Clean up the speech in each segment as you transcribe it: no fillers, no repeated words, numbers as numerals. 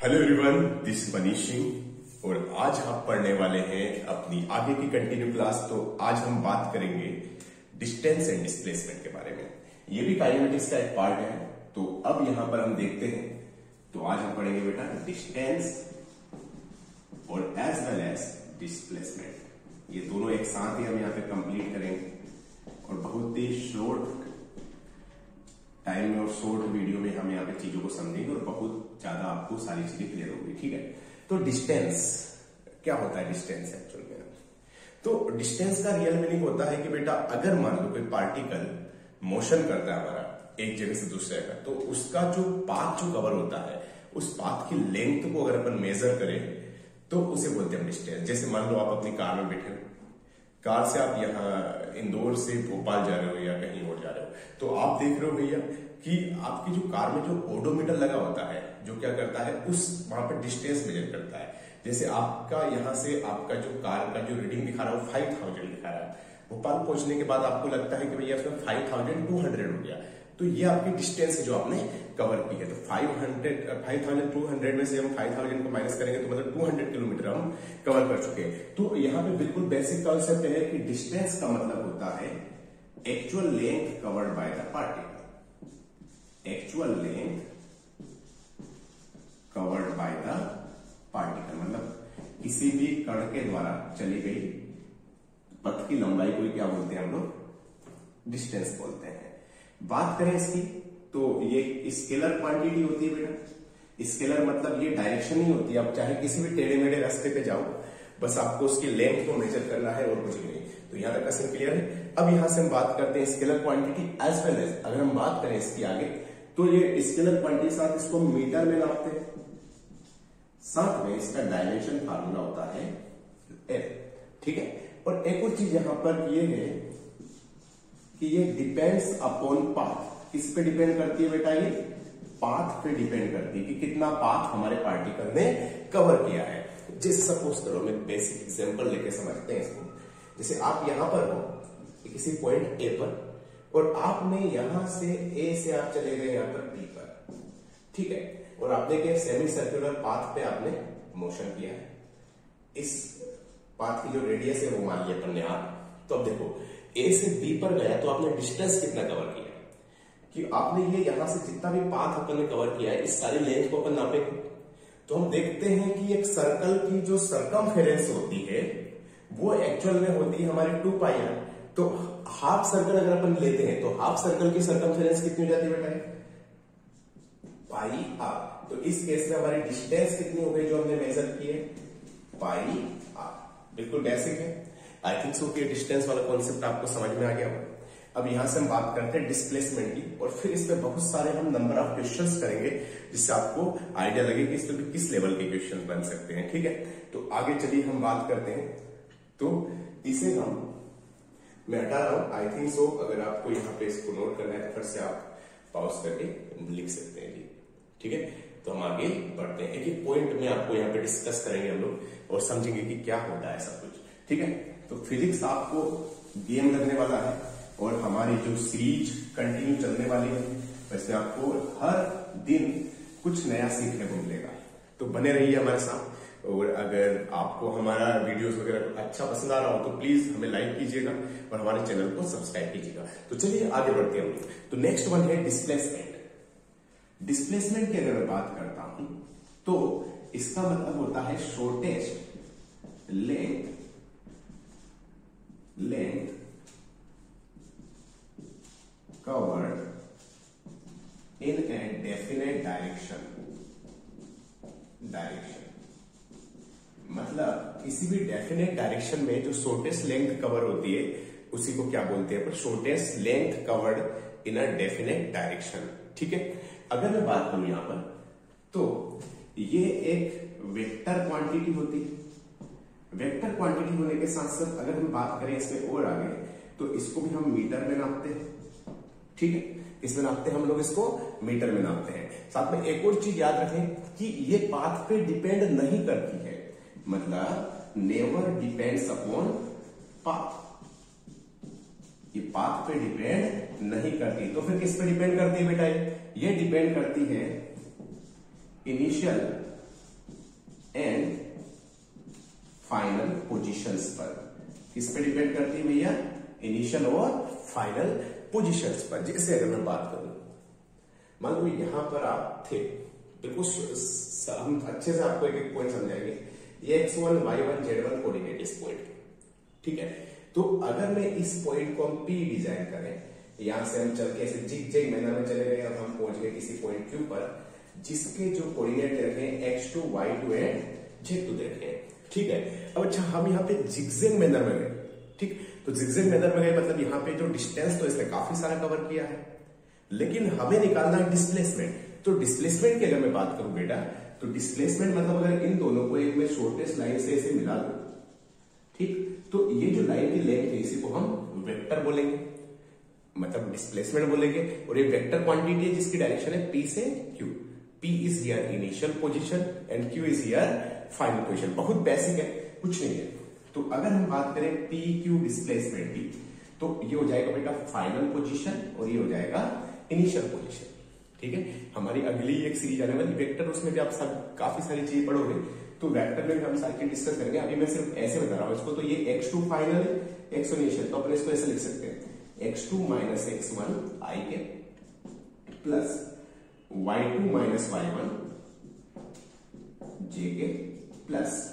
Hello everyone, this is Manish Singh और आज हम पढ़ने वाले हैं अपनी आगे की कंटिन्यू क्लास। तो आज हम बात करेंगे डिस्टेंस एंड डिस्प्लेसमेंट के बारे में। ये भी काइनेमेटिक्स का एक पार्ट है। तो अब यहां पर हम देखते हैं। तो आज हम पढ़ेंगे बेटा डिस्टेंस और एज वेल एज डिस्प्लेसमेंट। ये दोनों एक साथ ही हम यहाँ पे कंप्लीट करेंगे और बहुत ही शॉर्ट टाइम में और शॉर्ट वीडियो में हम यहाँ पे चीजों को समझेंगे और बहुत ज्यादा आपको सारी चीजें क्लियर होगी। ठीक है, तो डिस्टेंस क्या होता है? डिस्टेंस एक्चुअल में तो डिस्टेंस का रियल मीनिंग होता है कि बेटा अगर मान लो कोई पार्टिकल मोशन करता है हमारा एक जगह से दूसरे जगह, तो उसका जो पाथ जो कवर होता है उस पाथ की लेंथ को अगर अपन मेजर करें तो उसे बोलते हैं डिस्टेंस। जैसे मान लो आप अपनी कार में बैठे हो, कार से आप यहाँ इंदौर से भोपाल जा रहे हो या कहीं और जा रहे हो, तो आप देख रहे हो भैया कि आपकी जो कार में जो ओडोमीटर लगा होता है जो क्या करता है उस वहां पर डिस्टेंस मेजर करता है। जैसे आपका यहाँ से आपका जो कार का जो रीडिंग दिखा रहा है वो 5000 दिखा रहा है, भोपाल पहुंचने के बाद आपको लगता है कि भैया उसमें 5200 हो गया, तो ये आपकी डिस्टेंस है जो आपने कवर की है। तो 5200 में से हम 5000 को माइनस करेंगे तो मतलब 200 किलोमीटर हम कवर कर चुके हैं। तो यहाँ पे बिल्कुल बेसिक कॉन्सेप्ट है कि डिस्टेंस का मतलब होता है actual length covered by the particle. Actual length covered by the particle मतलब किसी भी कण के द्वारा चली गई पथ की लंबाई को क्या बोलते हैं हम लोग? डिस्टेंस बोलते हैं। बात करें इसकी तो ये स्केलर क्वांटिटी होती है बेटा। स्केलर मतलब ये डायरेक्शन ही होती है। आप चाहे किसी भी टेढ़े मेढ़े रास्ते पे जाओ, बस आपको उसकी लेंथ को मेजर करना है और कुछ नहीं। तो यहां तक का सिर्फ क्लियर है। अब यहां से हम बात करते हैं scalar quantity as well as, अगर हम बात करें इसकी आगे तो ये स्केलर क्वांटिटी साथ इसको मीटर में नापते हैं, साथ में इसका डायमेंशन फार्मूला होता है एफ। ठीक है, और एक और चीज यहां पर ये है कि ये डिपेंड्स अपॉन पाथ। किस पे डिपेंड करती है बेटा? ये पाथ पे डिपेंड करती है कि कितना पाथ हमारे पार्टिकल ने कवर किया है। जैसे सपोज करो, मैं बेसिक एग्जांपल लेके समझते हैं इसको। जैसे आप यहां पर हो किसी पॉइंट ए पर और आपने यहां से ए से आप चले गए यहां पर बी पर, ठीक है, और आपने क्या सेमी सर्कुलर पाथ पे आपने मोशन किया है। इस पाथ की जो रेडियस है वो मान लिया अपन ने आप। तो अब देखो ए से बी पर गया तो आपने डिस्टेंस कितना कवर किया है कि आपने ये यहां से जितना भी पाथ अपन ने कवर किया है इस सारी लेंथ को अपन नापे। तो हम देखते हैं कि एक सर्कल की जो सरकमफेरेंस होती है वो एक्चुअल में होती है हमारी 2 पाई आर। तो हाफ सर्कल अगर अपन लेते हैं तो हाफ सर्कल की सरकमफेरेंस कितनी हो जाती है बेटा? पाई आर। तो इस केस में हमारी डिस्टेंस कितनी हो गई जो हमने मेजर की है? पाई आर। बिल्कुल बेसिक है। आई थिंक सो कि डिस्टेंस वाला कॉन्सेप्ट आपको समझ में आ गया होगा। अब यहां से हम बात करते हैं डिस्प्लेसमेंट की, और फिर इसमें बहुत सारे हम नंबर ऑफ क्वेश्चंस करेंगे जिससे आपको आइडिया लगे कि इसमें किस लेवल के क्वेश्चंस बन सकते हैं। ठीक है, तो आगे चलिए हम बात करते हैं। तो इसे मैं हटा रहा हूं। आई थिंक सो अगर आपको यहाँ पे इसको नोट करना है तो फिर से आप पॉज करके लिख सकते हैं। ठीक है, तो हम आगे बढ़ते हैं। एक एक पॉइंट में आपको यहाँ पे डिस्कस करेंगे हम लोग और समझेंगे कि क्या होता है सब कुछ। ठीक है, तो फिजिक्स आपको गेम लगने वाला है और हमारी जो सीरीज कंटिन्यू चलने वाली है वैसे आपको हर दिन कुछ नया सीखने को मिलेगा। तो बने रहिए हमारे साथ, और अगर आपको हमारा वीडियोस वगैरह अच्छा पसंद आ रहा हो तो प्लीज हमें लाइक कीजिएगा और हमारे चैनल को सब्सक्राइब कीजिएगा। तो चलिए आगे बढ़ते हैं हम लोग। तो नेक्स्ट वन है डिस्प्लेसमेंट। डिस्प्लेसमेंट की अगर मैं बात करता हूं तो इसका मतलब होता है shortest length covered in a definite direction। मतलब किसी भी डेफिनेट डायरेक्शन में जो शॉर्टेस्ट लेंथ कवर होती है उसी को क्या बोलते हैं? Shortest length covered in a definite direction. ठीक है, अगर मैं बात करूं यहां पर तो ये एक वेक्टर क्वांटिटी होती है। वेक्टर क्वांटिटी होने के साथ साथ अगर हम बात करें इसमें और आगे तो इसको भी हम मीटर में नापते हैं। ठीक है, इसमें नापते हैं हम लोग, इसको मीटर में नापते हैं। साथ में एक और चीज याद रखें कि ये पाथ पे डिपेंड नहीं करती है, मतलब नेवर डिपेंड्स अपॉन पाथ। ये पाथ पे डिपेंड नहीं करती। तो फिर किस पे डिपेंड करती है बेटा? ये डिपेंड करती है इनिशियल एंड फाइनल पोजीशंस पर। किस पे डिपेंड करती है भैया? इनिशियल और फाइनल पोजीशंस पर। जैसे अगर मैं बात करूं, मान लो यहां पर आप थे, बिल्कुल हम अच्छे से आपको एक एक पॉइंट समझाएंगे। ये x1 y1 z1 कोऑर्डिनेट इस पॉइंट के, ठीक है। तो अगर मैं इस पॉइंट को हम P डिजाइन करें, यहां से हम चल के ऐसे जिग-जैग मैनर में चले गए और हम पहुंच गए किसी पॉइंट Q पर, जिसके जो कोऑर्डिनेट रखे x2 y2 एंड z2 देखे, ठीक है। अब अच्छा, हम यहाँ पे जिगजैग मैनर में गए, ठीक। तो जिगजैग मैनर में गए मतलब यहाँ पे जो डिस्टेंस तो इसने काफी सारा कवर किया है, लेकिन हमें निकालना है डिस्प्लेसमेंट। तो डिस्प्लेसमेंट की अगर मैं बात करूं बेटा, तो डिस्प्लेसमेंट मतलब अगर इन दोनों को एक में शॉर्टेस्ट लाइन से ऐसे मिला दूं, ठीक, तो ये जो लाइन की लेंथ है इसी को हम वेक्टर बोलेंगे, मतलब डिस्प्लेसमेंट बोलेंगे। और ये वेक्टर क्वांटिटी है जिसकी डायरेक्शन है P से Q। P is here initial position and Q is here final position. बहुत बेसिक है, कुछ नहीं है। तो अगर हम बात करें PQ डिस्प्लेसमेंट की, तो ये हो जाएगा बेटा फाइनल पोजीशन और ये हो जाएगा इनिशियल पोजीशन, ठीक है। हमारी अगली एक सीरीज आने वाली वेक्टर, उसमें भी आप काफी सारी चीजें पढ़ोगे, तो वेक्टर में भी हम सारी चीज डिस्कस करेंगे। अभी मैं सिर्फ ऐसे बता रहा हूं इसको। तो ये x2 फाइनल है, x1 इनिशियल, तो अपन इसको ऐसे लिख सकते हैं x2 माइनस x1 i के plus y2 minus y1 j के plus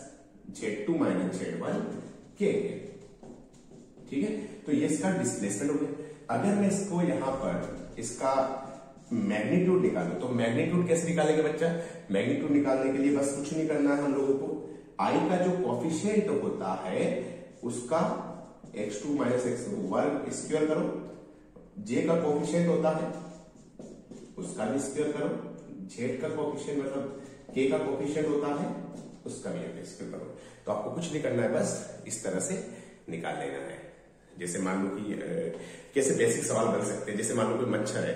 z2 minus z1 k के, ठीक है। तो ये इसका डिस्प्लेसमेंट हो गया। अगर मैं इसको यहां पर इसका मैग्नीट्यूड निकालूं, तो मैग्नीट्यूड कैसे निकालेंगे बच्चा? मैग्नीट्यूड निकालने के लिए बस कुछ नहीं करना है हम लोगों को। आई का जो कोफिशिएंट होता है उसका x2 माइनस x वर्ग स्क्वायर करो, जे का कोफिशिएंट होता है उसका भी स्क्वायर करो, जेड का कोफिशिएंट मतलब के का कोफिशिएंट होता है उसका भी स्क्वायर करो। तो आपको कुछ नहीं करना है, बस इस तरह से निकाल लेना है। जैसे मान लो कि कैसे बेसिक सवाल बन सकते हैं, जैसे मान लो कोई मच्छर है,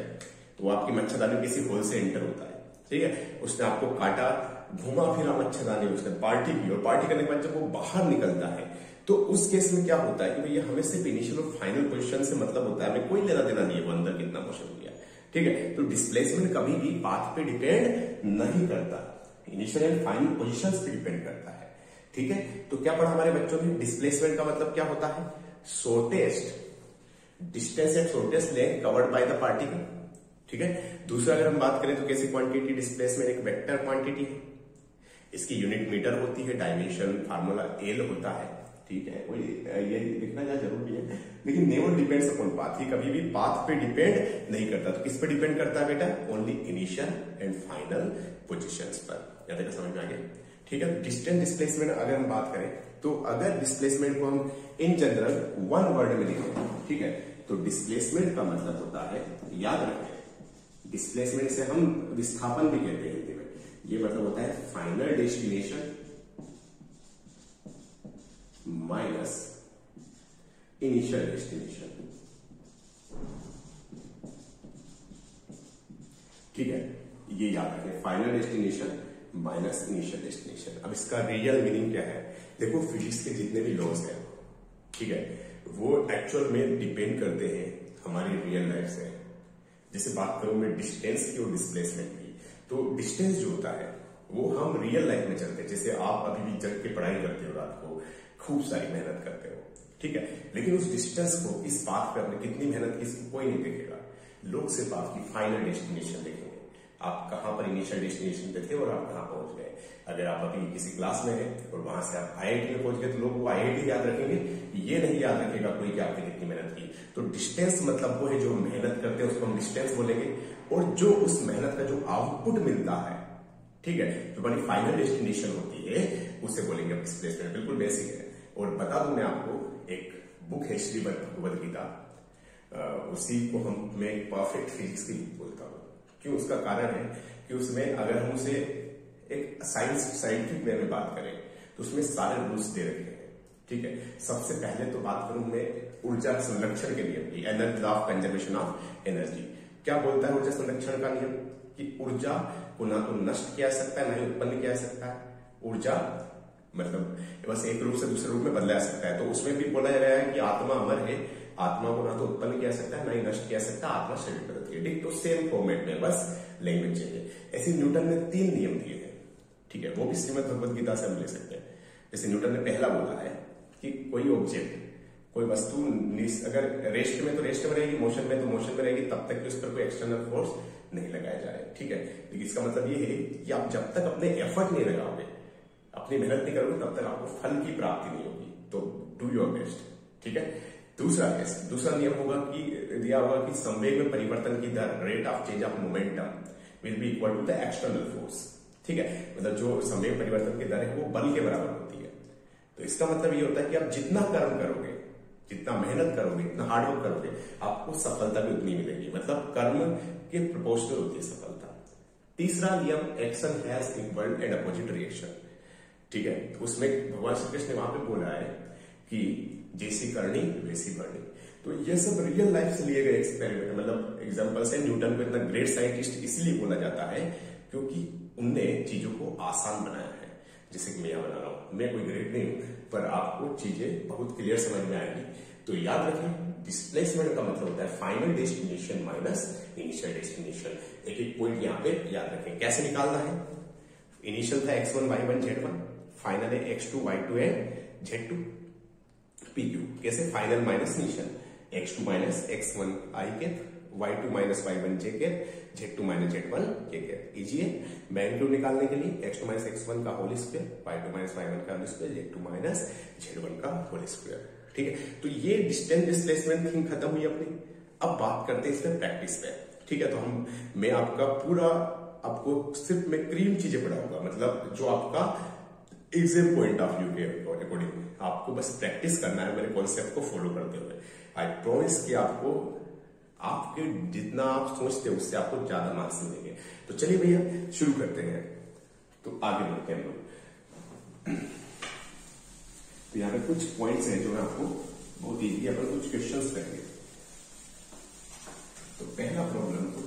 वो आपकी मच्छरदानी में किसी होल से एंटर होता है, ठीक है। उसने आपको काटा, घुमा फिरा मच्छरदानी उसने पार्टी की, और पार्टी करने के बाद जब वो बाहर निकलता है, तो उस केस में क्या होता है कि भैया हमें सिर्फ इनिशियल और फाइनल पोजीशन से मतलब होता है, हमें कोई लेना देना नहीं है वो अंदर कितना मोशन हो गया, ठीक है। तो डिस्प्लेसमेंट कभी भी पाथ पे डिपेंड नहीं करता, इनिशियल एंड फाइनल पोजीशंस पे डिपेंड करता है, ठीक है। तो क्या पढ़ा हमारे बच्चों ने? डिस्प्लेसमेंट का मतलब क्या होता है? Shortest distance and shortest length covered by the particle, ठीक है। दूसरा अगर हम बात करें तो कैसी क्वांटिटी? डिस्प्लेसमेंट एक वेक्टर क्वांटिटी है, इसकी यूनिट मीटर होती है, डायमेंशन फार्मूला एल होता है, ठीक है। ये लिखना ज्यादा जरूरी है, लेकिन नेवर डिपेंड्स अपॉन पाथ, ये कभी भी पाथ पे डिपेंड नहीं करता। तो किस पे डिपेंड करता है बेटा? Only initial and final positions पर। याद है, समझ में आ गया, ठीक है। डिस्टेंस डिस्प्लेसमेंट अगर हम बात करें, तो अगर डिस्प्लेसमेंट को हम इन जनरल वन वर्ड में लिखें, ठीक है, तो डिस्प्लेसमेंट का मतलब होता है, याद रखें, डिस्प्लेसमेंट से हम विस्थापन भी कहते हैं हिंदी में, ये मतलब होता है final destination minus initial destination, ठीक है। ये याद रखें, final destination minus initial destination. अब इसका रियल मीनिंग क्या है? देखो, फिजिक्स के जितने भी लॉज हैं, ठीक है, वो एक्चुअल में डिपेंड करते हैं हमारी रियल लाइफ से। जैसे बात करूं मैं डिस्टेंस की और डिस्प्लेसमेंट की, तो डिस्टेंस जो होता है वो हम रियल लाइफ में चलते हैं। जैसे आप अभी भी जग के पढ़ाई करते हो, रात को खूब सारी मेहनत करते हो, ठीक है, लेकिन उस डिस्टेंस को, इस पाथ पे आपने कितनी मेहनत की इसको कोई नहीं देखेगा। लोग सिर्फ आपकी फाइनल डेस्टिनेशन देखेंगे, आप कहां पर इनिशियल डेस्टिनेशन पे थे और आप कहां पहुंच गए। अगर आप अभी किसी क्लास में हैं और वहां से आप आईआईटी में पहुंच गए, तो लोग वो आईआईटी याद रखेंगे, ये नहीं याद रखेगा कोई कि आपने कितनी मेहनत की। तो डिस्टेंस मतलब वो है जो हम मेहनत करते हैं उसको हम डिस्टेंस बोलेंगे, और जो उस मेहनत का जो आउटपुट मिलता है, ठीक है, जो हमारी फाइनल डेस्टिनेशन होती है, उसे बोलेंगे डिस्प्लेसमेंट। बिल्कुल बेसिक है। और बता दूं मैं आपको, एक बुक है श्रीमद् भगवद गीता, उसी को मैं एक परफेक्ट फिजिक्स की बुक बोलता हूं। क्यों? उसका कारण है कि उसमें अगर हम उसे एक साइंटिफिक वे में बात करें, तो उसमें सारे रूल्स दे रखे हैं, ठीक है। सबसे पहले तो बात करूं मैं ऊर्जा संरक्षण के नियम की, energy law of conservation of energy. क्या बोलता है ऊर्जा संरक्षण का नियम? कि ऊर्जा को ना तो नष्ट किया जा सकता है, ना ही उत्पन्न किया जा सकता है। ऊर्जा मतलब बस एक रूप से दूसरे रूप में बदला जा सकता है। तो उसमें भी बोला गया है कि आत्मा अमर है, आत्मा को ना तो उत्पन्न किया जा सकता है, ना ही नष्ट किया जा सकता, आत्मा शरीर बदलती है। ठीक, तो सेम फॉर्मेट में, बस लैंग्वेज चेंज है। ऐसे न्यूटन ने 3 नियम दिए हैं, ठीक है। है, वो भी श्रीमद् भगवद गीता से हम ले सकते हैं। जैसे न्यूटन ने पहला बोला है कि कोई ऑब्जेक्ट, कोई वस्तु अगर रेस्ट में तो रेस्ट में रहेगी, मोशन में तो मोशन में रहेगी, तब तक कि उस पर कोई एक्सटर्नल फोर्स नहीं लगाया जाए। ठीक है, लेकिन इसका मतलब ये है कि आप जब तक अपने एफर्ट नहीं लगाओगे, अपनी मेहनत नहीं करोगे, तब तक आपको फल की प्राप्ति नहीं होगी। तो डू योर बेस्ट। ठीक है, दूसरा नियम होगा कि दिया होगा कि संवेग में परिवर्तन की दर, rate of change of momentum will be equal to the external force. ठीक है, मतलब जो संवेग परिवर्तन की दर है वो बल के बराबर होती है। तो इसका मतलब ये होता है कि आप जितना कर्म करोगे, जितना मेहनत करोगे, इतना हार्डवर्क करोगे, आपको सफलता भी उतनी मिलेगी। मतलब कर्म के प्रोपोर्शनल होती है सफलता। तीसरा नियम, action has equal and opposite reaction. ठीक है, तो उसमें भगवान श्री कृष्ण ने वहां पे बोला है कि जैसी करनी वैसी भरनी। तो ये सब रियल लाइफ से लिए गए एक्सपेरिमेंट, मतलब एग्जांपल्स है। न्यूटन को इतना ग्रेट साइंटिस्ट इसलिए बोला जाता है क्योंकि उनने चीजों को आसान बनाया है। जैसे कि मैं यहाँ बना रहा हूं, मैं कोई ग्रेट नहीं हूं, पर आपको चीजें बहुत क्लियर समझ में आएगी। तो याद रखें, डिस्प्लेसमेंट का मतलब होता है final destination minus initial destination. एक एक पॉइंट यहाँ पे याद रखें। कैसे निकालना है? इनिशियल था x1 y1 z1, फाइनल है x2 y2 and z2 p2। कैसे? Final minus initial, x2 minus x1 i के, y2 माइनस y1 j के, z2 माइनस z1 k के। इजी है। मैग्नीट्यूड निकालने के लिए x2 माइनस x1 का whole square, y2 minus y1 का whole square, z2 minus z1 का होल स्क्वायर। ठीक है, तो ये डिस्टेंस डिस्प्लेसमेंट थिंग खत्म हुई अपनी। अब बात करते हैं इसमें प्रैक्टिस पे। ठीक है, तो मैं आपका पूरा आपको सिर्फ मैं क्रीम चीजें पढ़ाऊंगा, मतलब जो आपका एग्जाम पॉइंट ऑफ व्यू के अकॉर्डिंग आपको बस प्रैक्टिस करना है मेरे कॉन्सेप्ट को फॉलो करते हुए। आई प्रॉमिस कि आपको आपके जितना आप सोचते हो उससे आपको ज्यादा मार्क्स मिलेंगे। तो चलिए भैया शुरू करते हैं। तो आगे बढ़ते हैं हम लोग। तो यहाँ पे कुछ पॉइंट्स हैं जो मैं आपको बहुत इजी अपन कुछ क्वेश्चंस करेंगे। तो पहला प्रॉब्लम तो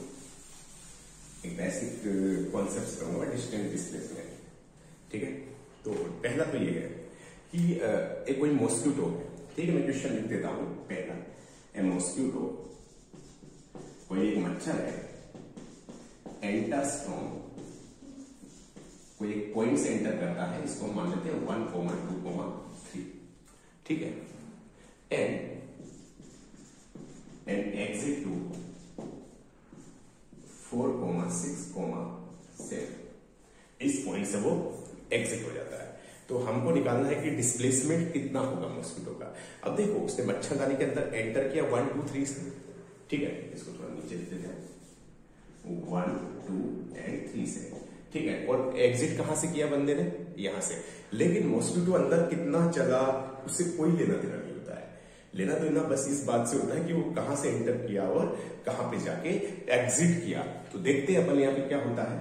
एक बेसिक कॉन्सेप्ट करूंगा, डिस्टेंस डिस्प्लेसमेंट। ठीक है, तो पहला तो ये है कि एक कोई मॉस्किटो है। ठीक है, मैं क्वेश्चन लिख देता हूं। पहला, ए मॉस्किटो, कोई एक मच्छर है, एंटर्स फ्रॉम, कोई एक पॉइंट से एंटर करता है, इसको मान लेते हैं 1, 2, 3। ठीक है, एंड एग्जिट टू 4, 6, 7। इस पॉइंट से वो एग्जिट हो जाता है। तो हमको निकालना है कि डिस्प्लेसमेंट कितना होगा मॉस्किटो का। अब देखो, उसने मच्छरदानी के अंदर एंटर किया 1, 2, 3 से। ठीक है, इसको थोड़ा नीचे लिख देते हैं, 1, 2 एंड 3 से। ठीक है, और एग्जिट कहां से किया बंदे ने? यहां से। लेकिन मॉस्किटो अंदर कितना चला उससे कोई लेना देना नहीं होता है। लेना देना बस इस बात से होता है कि वो कहां से एंटर किया और कहां पे जाके एग्जिट किया। तो देखते हैं अपन यहाँ पे क्या होता है।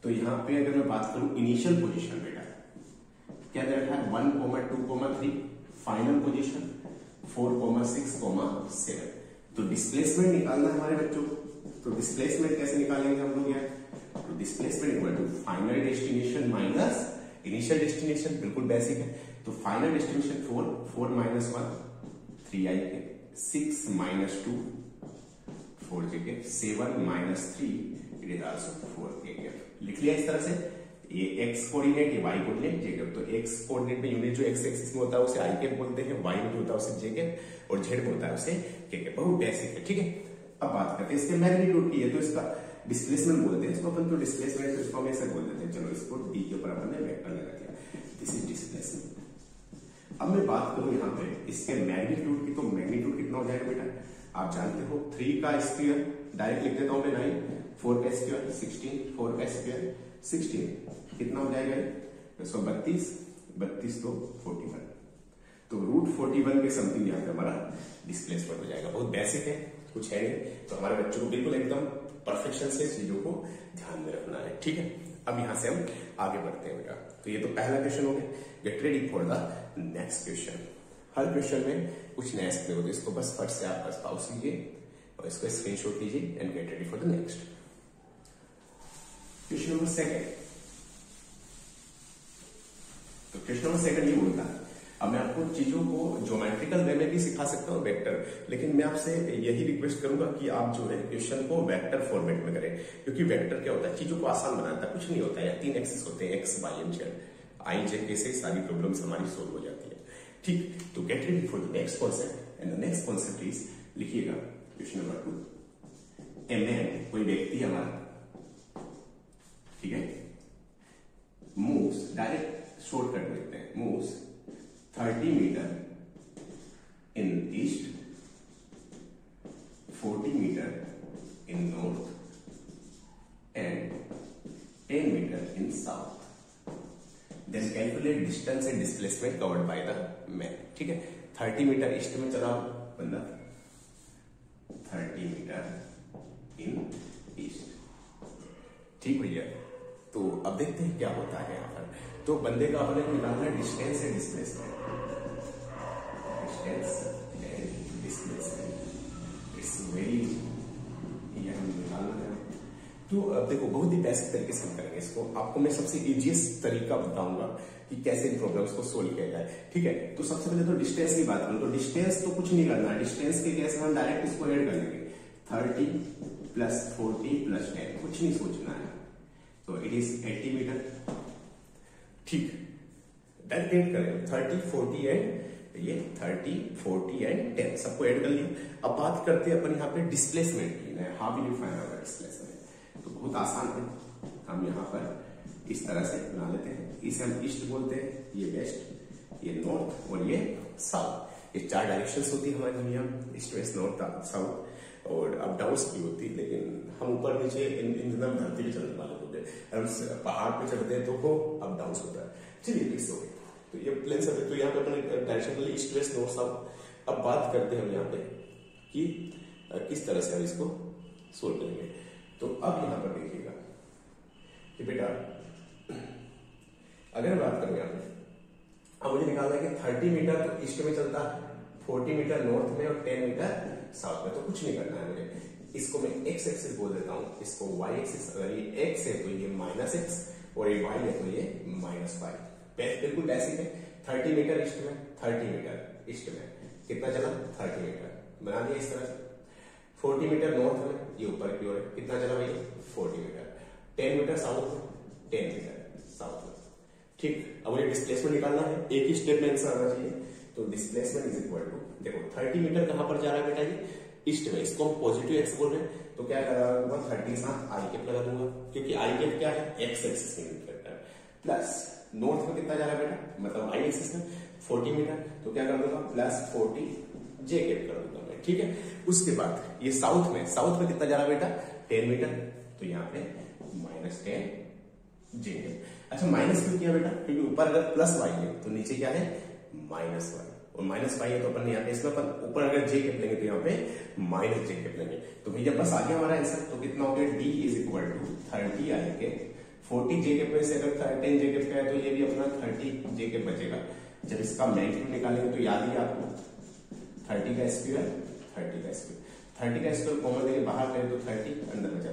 तो यहाँ पे अगर मैं बात करूं इनिशियल पोजीशन बेटा क्या दे रखा है? 1, 2, 3 फाइनल पोजीशन, 4, 6, 7। तो डिस्प्लेसमेंट निकालना है हमारे बच्चों को। तो डिस्प्लेसमेंट कैसे निकालेंगे हम लोग यार? तो displacement equal to final destination minus initial destination. बिल्कुल बेसिक है। तो फाइनल डेस्टिनेशन 4 माइनस 1 3 आई के, 6 माइनस 2 4 जे के, 7 माइनस 3 इट इज आल्सो 4 के। लिख लिया इस तरह से। ये एक्स कोऑर्डिनेट, ये वाई कोऑर्डिनेट, जे कैप। तो एक्स कोऑर्डिनेट में यूनिट जो एक्स एक्सिस में होता है उसे आई कैप बोलते हैं, वाई में जो होता है उसे जे कैप, और जेड में होता है उसे के कैप। बहुत बेसिक है। ठीक है, अब बात करते हैं इसके मैग्नीट्यूड की है। तो इसका डिस्प्लेसमेंट बोलते हैं इसको अपन। तो डिस्प्लेसमेंट तो इसको हम ऐसे बोल देते हैं। चलो इसको डी के ऊपर अपन ने वेक्टर लगा दिया, दिस इज डिस्प्लेसमेंट। अब मैं बात करूं यहाँ पे इसके मैग्नीट्यूड की। तो मैग्नीट्यूड कितना हो जाएगा बेटा? आप जानते हो 3 का स्क्वायर, डायरेक्ट लिख देता हूं मैं 9, 4 का स्क्वायर 16, 4 का स्क्वायर 16, कितना हो जाएगा? 132, 32 तो 41। तो √41 के समथिंग यहाँ पे हमारा डिस्प्लेसमेंट हो जाएगा। बहुत बेसिक है, कुछ है नहीं। तो हमारे बच्चों को बिल्कुल एकदम परफेक्शन से चीजों को ध्यान में रखना है। ठीक है, अब यहां से हम आगे बढ़ते हैं बेटा। तो ये तो पहला क्वेश्चन हो गया। Get ready for the next question. Her question में कुछ नया सीखने को, तो इसको बस फट से आप बस पाउस कीजिए और इसको स्क्रीनशॉट लीजिए and get ready for the next question number 2। तो क्वेश्चन नंबर 2 ये बोलता है अब मैं आपको चीजों को ज्योमेट्रिकल वे में भी सिखा सकता हूँ वेक्टर, लेकिन मैं आपसे यही रिक्वेस्ट करूंगा कि आप जो है क्वेश्चन को वेक्टर फॉर्मेट में करें, क्योंकि वेक्टर क्या होता है, चीजों को आसान बनाता है, कुछ नहीं होता है। 3 एक्सिस होते हैं, एक्स वाई एंड जेड, आई जे के से सारी प्रॉब्लम्स हमारी सोल्व हो जाती है। ठीक, तो get ready for the next concept, and the next concept is, लिखिएगा क्वेश्चन नंबर 2। ए मैन, कोई व्यक्ति हमारा, ठीक है, मूव्स, डायरेक्ट शॉर्टकट लिखते हैं, moves 30 metre in east, 40 metre in north and 10 metre in south. Then calculate distance and displacement covered by the man. ठीक है, 30 मीटर ईस्ट में चला बंदा, 30 मीटर इन ईस्ट। ठीक भैया, तो अब देखते हैं क्या होता है यहाँ पर। तो बंदे का हमने निकालना है distance and displacement, distance and displacement, it's very ये हम निकालना है। तो अब देखो, बहुत ही बेसिक तरीके से हम करेंगे इसको। आपको मैं सबसे इजीएस्ट तरीका बताऊंगा कि कैसे इन प्रॉब्लम्स को सोल्व किया जाए। ठीक है, तो सबसे पहले तो डिस्टेंस की बात करूं तो डिस्टेंस तो कुछ नहीं करना है, डिस्टेंस के कैसे हम डायरेक्ट इसको ऐड कर लेंगे, 30 प्लस 40 प्लस 10, कुछ नहीं सोचना है, तो इट इज 80 मीटर। ठीक, डायरेक्ट ऐड करें 30 40 एंड ये 30 40 एंड 10 सबको ऐड कर लिया। अब बात करते हैं अपन यहाँ पे डिस्प्लेसमेंट की, how will you find out displacement. तो बहुत आसान है, हम यहाँ पर इस तरह से बना लेते हैं। इसे हम ईस्ट बोलते हैं, ये वेस्ट, ये नॉर्थ और ये साउथ। ये 4 डायरेक्शंस होती है हमारी दुनिया, ईस्ट वेस्ट नॉर्थ साउथ, और अप डाउन की होती है। लेकिन हम ऊपर नीचे इन दिनों धरती पे चलने वाले होते हैं, हम पहाड़ पे चढ़ते हैं तो वो अप डाउन होता है। चलिए फिक्स हो गए, तो ये प्लेन सब है। तो यहाँ पे अपने direction east west north south. अब बात करते हैं हम यहाँ पे कि किस तरह से हम इसको सोल्व करेंगे। तो अब यहाँ पर देखिएगा कि बेटा, अगर बात करें यहाँ पे, अब मुझे निकालना है कि 30 मीटर तो ईस्ट में चलता है, 40 मीटर नॉर्थ में और 10 मीटर साउथ में। तो कुछ नहीं करना है मुझे, इसको मैं एक्स एक्सिस बोल देता हूँ, इसको वाई एक्सिस। अगर ये एक्स है तो ये माइनस एक्स, और ये वाई है तो ये माइनस वाई। बिल्कुल बेसिक है। 30 मीटर ईस्ट में, 30 मीटर ईस्ट में कितना चला, 30 मीटर बना दिया इस तरह से। 40 मीटर नॉर्थ में, ये ऊपर की ओर है, कितना चला भैया, 40 मीटर। 10 मीटर साउथ में, 10 मीटर साउथ में। ठीक, अब मुझे डिस्प्लेसमेंट निकालना है, एक ही स्टेप में आंसर आना चाहिए। तो डिस्प्लेसमेंट इज इक्वल टू, देखो 30 मीटर कहां पर जा रहा है बेटा, ये ईस्ट में, इसको हम पॉजिटिव एक्स बोल रहे हैं, तो क्या लगा दूंगा, 30 साथ आई कैप लगा दूंगा, क्योंकि आई कैप क्या है, एक्स एक्सिस में करता है। प्लस नॉर्थ में कितना जा रहा है बेटा, मतलब आई एक्सिस में 40 मीटर, तो क्या कर दूंगा, प्लस 40 जे कैप कर दूंगा मैं। ठीक है, उसके बाद ये साउथ में कितना जा रहा है बेटा, 10 मीटर, तो यहाँ पे माइनस 10 जे कैप। अच्छा, माइनस क्यों किया बेटा, क्योंकि ऊपर अगर प्लस वाई है तो नीचे क्या है, माइनस वाई, और माइनस वाई है तो अपन यहाँ पे इसमें अपन ऊपर अगर जे कैप लेंगे तो यहाँ पे माइनस जे कैप लेंगे। तो भैया बस आ गया हमारा आंसर। तो कितना हो गया, डी इज इक्वल टू 30 आई के 40 जे कैप में से अगर 10 जे कैप का है तो ये भी अपना 30 जे कैप बचेगा। जब इसका मैग्नीट्यूड निकालेंगे तो याद ही आपको 30 का स्क्वायर 30 का स्क्वायर कॉमन लेके बाहर करें तो 30 अंदर बचा,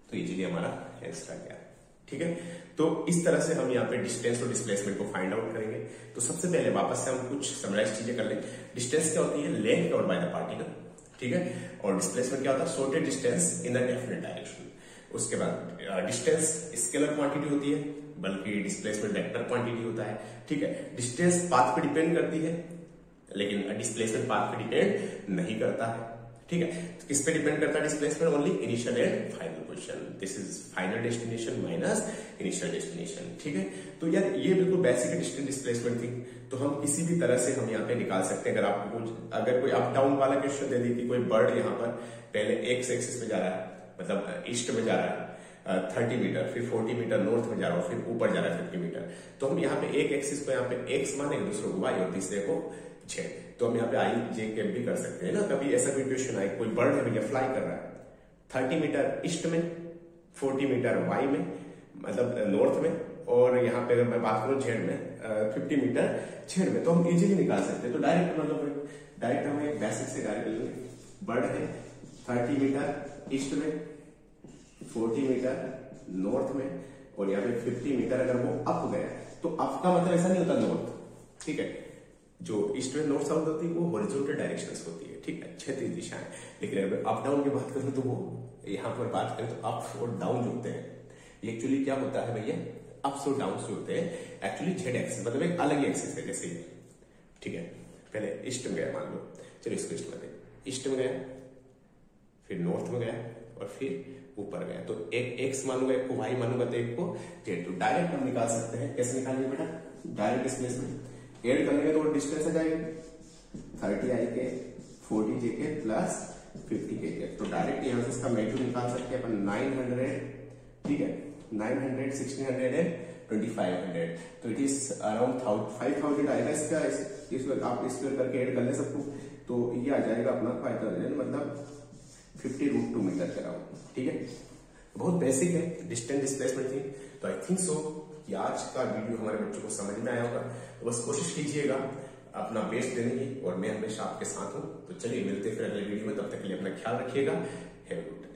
तो इजीली हमारा आंसर आ गया। ठीक है, तो इस तरह से हम यहाँ पे डिस्टेंस और डिस्प्लेसमेंट को फाइंड आउट करेंगे। तो सबसे पहले वापस से हम कुछ समराइज चीजें कर लेंगे। डिस्टेंस क्या होती है, length covered by the particle, ठीक है, और डिस्प्लेसमेंट क्या होता है, shorted distance in the definite direction. उसके बाद डिस्टेंस स्केलर क्वांटिटी होती है, बल्कि डिस्प्लेसमेंट वेक्टर क्वांटिटी होता है। ठीक है, डिस्टेंस पाथ पे डिपेंड करती है, लेकिन डिस्प्लेसमेंट पाथ पे डिपेंड नहीं करता है। ठीक है, तो किस पे डिपेंड करता है displacement, only initial and final position. This is final destination minus initial destination. ठीक है, तो यार ये बिल्कुल बेसिक डिस्प्लेसमेंट थी, तो हम किसी भी तरह से हम यहाँ पे निकाल सकते हैं। अगर आपको अगर कोई अप डाउन वाला क्वेश्चन दे दी कि कोई बर्ड यहाँ पर पहले एक्स एक्सिस में जा रहा है, मतलब ईस्ट में जा रहा है 30 मीटर, फिर 40 मीटर नॉर्थ में जा रहा है, फिर ऊपर जा रहा है 50 मीटर, तो हम यहाँ पे एक एक्सिस को यहाँ पे एक्स मानेंगे, दूसरे को वाई और तीसरे को जेड। तो हम यहाँ पे आई जे कैप भी कर सकते हैं ना। कभी ऐसा कोई क्वेश्चन आए, कोई बर्ड है भैया फ्लाई कर रहा है 30 मीटर ईस्ट में, 40 मीटर वाई में, मतलब नॉर्थ में, और यहाँ पे अगर मैं बात करूं जेड में 50 मीटर जेड में, तो हम इजीली निकाल सकते हैं। तो डायरेक्ट मतलब डायरेक्ट हम एक बेसिक से डायरेक्ट लेंगे, बर्ड है 30 मीटर ईस्ट में, 40 मीटर नॉर्थ में, और यहाँ पे 50 मीटर अगर वो अप गया, तो अप का मतलब ऐसा नहीं होता नॉर्थ, ठीक है, जो ईस्ट वेस्ट नॉर्थ साउथ होती है वो हॉरिजॉन्टल डायरेक्शंस होती है, ठीक है, क्षैतिज दिशाएं। लेकिन अगर अप डाउन की बात करूं तो वो यहाँ पर बात करें तो अप और डाउन जो होते हैं ये एक्चुअली क्या होता है भैया, अप्स और डाउन जो होते हैं एक्चुअली जेड एक्सिस, मतलब एक अलग एक्सिस है जैसे ये, ठीक है। पहले ईस्ट में गया मान लो, चलो इसको ईस्ट में गए, ईस्ट में गया, फिर नॉर्थ में गया और फिर ऊपर गया। तो एक एक्स मानूंगा, एक को वाई मानूंगा तो एक को जेड। तो डायरेक्ट हम निकाल सकते हैं, कैसे निकालेंगे बेटा, डायरेक्ट डिस्प्लेसमेंट ऐड करने तो डिस्टेंस आ जाएगी 30 आई के 40 जे के प्लस 50 के के। तो डायरेक्ट यहां से इसका मैग्नीट्यूड निकाल सकते हैं अपन 900, ठीक है, 900, 1600 एंड 2500। तो इट इज अराउंड 5000 आएगा इसका। इसमें आप स्क्वायर करके ऐड कर ले सबको, तो ये आ जाएगा अपना 5000, मतलब 50√2 मीटर के अराउंड, ठीक है। बहुत बेसिक है डिस्टेंस डिस्प्लेसमेंट थी। तो आई थिंक सो कि आज का वीडियो हमारे बच्चों को समझ में आया होगा। तो बस कोशिश कीजिएगा अपना बेस्ट देने की, और मैं हमेशा आपके साथ हूं। तो चलिए मिलते फिर अगले वीडियो में, तब तक के लिए अपना ख्याल रखिएगा। Have a good day.